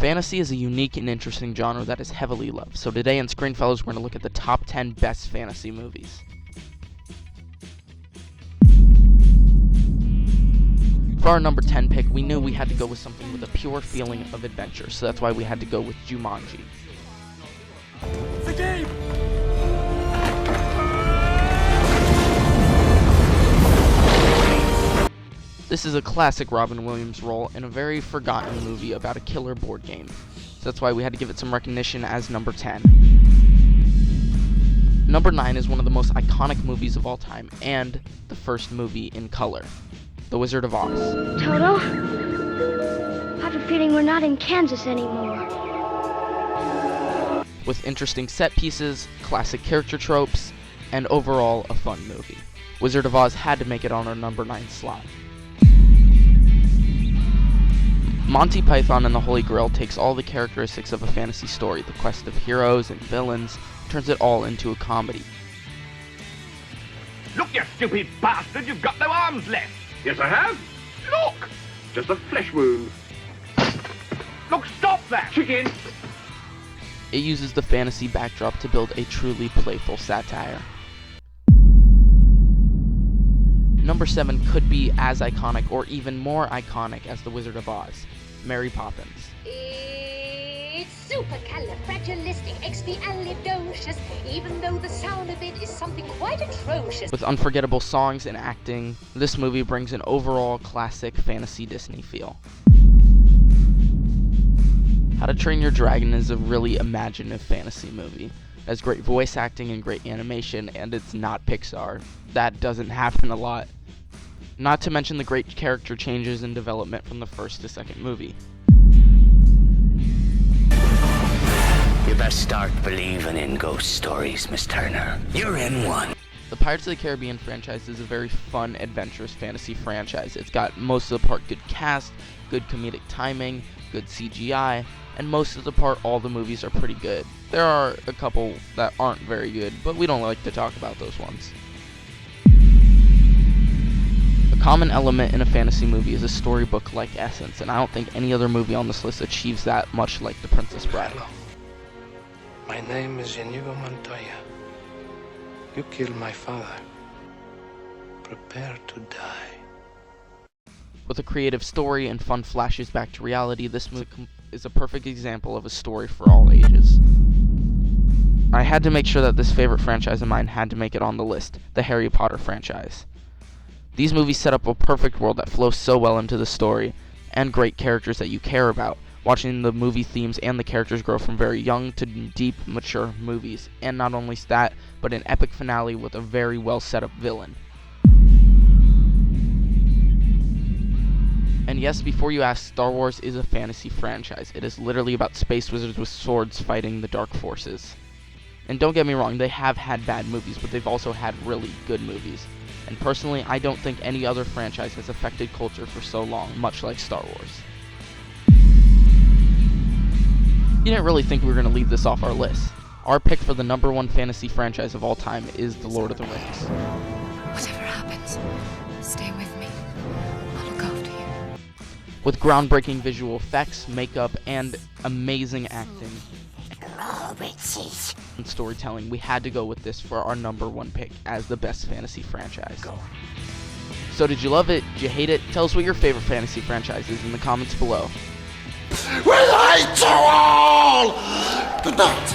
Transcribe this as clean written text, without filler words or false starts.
Fantasy is a unique and interesting genre that is heavily loved, so today in ScreenFellas we're going to look at the top 10 best fantasy movies. For our number 10 pick, we knew we had to go with something with a pure feeling of adventure, so that's why we had to go with Jumanji. The game! This is a classic Robin Williams role in a very forgotten movie about a killer board game, so that's why we had to give it some recognition as number 10. Number 9 is one of the most iconic movies of all time, and the first movie in color, The Wizard of Oz. Toto, I have a feeling we're not in Kansas anymore. With interesting set pieces, classic character tropes, and overall a fun movie. Wizard of Oz had to make it on our number 9 slot. Monty Python and the Holy Grail takes all the characteristics of a fantasy story, the quest of heroes and villains, turns it all into a comedy. Look, you stupid bastard, you've got no arms left. Yes, I have. Look! Just a flesh wound. Look, stop that! Chicken! It uses the fantasy backdrop to build a truly playful satire. Number 7 could be as iconic or even more iconic as The Wizard of Oz, Mary Poppins. It's supercalifragilisticexpialidocious, even though the sound of it is something quite atrocious. With unforgettable songs and acting, this movie brings an overall classic fantasy Disney feel. How to Train Your Dragon is a really imaginative fantasy movie. It has great voice acting and great animation, and it's not Pixar. That doesn't happen a lot. Not to mention the great character changes and development from the first to second movie. You best start believing in ghost stories, Miss Turner. You're in one. The Pirates of the Caribbean franchise is a very fun, adventurous fantasy franchise. It's got most of the part good cast, good comedic timing, good CGI, and most of the part all the movies are pretty good. There are a couple that aren't very good, but we don't like to talk about those ones. A common element in a fantasy movie is a storybook-like essence, and I don't think any other movie on this list achieves that much like The Princess Bride. Hello. My name is Inigo Montoya. You killed my father. Prepare to die. With a creative story and fun flashes back to reality, this movie is a perfect example of a story for all ages. I had to make sure that this favorite franchise of mine had to make it on the list, the Harry Potter franchise. These movies set up a perfect world that flows so well into the story, and great characters that you care about, watching the movie themes and the characters grow from very young to deep, mature movies, and not only that, but an epic finale with a very well set up villain. And yes, before you ask, Star Wars is a fantasy franchise. It is literally about space wizards with swords fighting the dark forces. And don't get me wrong, they have had bad movies, but they've also had really good movies. And personally, I don't think any other franchise has affected culture for so long, much like Star Wars. You didn't really think we were going to leave this off our list. Our pick for the number 1 fantasy franchise of all time is The Lord of the Rings. Whatever happens, stay with me. I'll look after you. With groundbreaking visual effects, makeup, and amazing acting and storytelling, we had to go with this for our number 1 pick as the best fantasy franchise. So did you love it? Did you hate it? Tell us what your favorite fantasy franchise is in the comments below. Will I to all? Good night.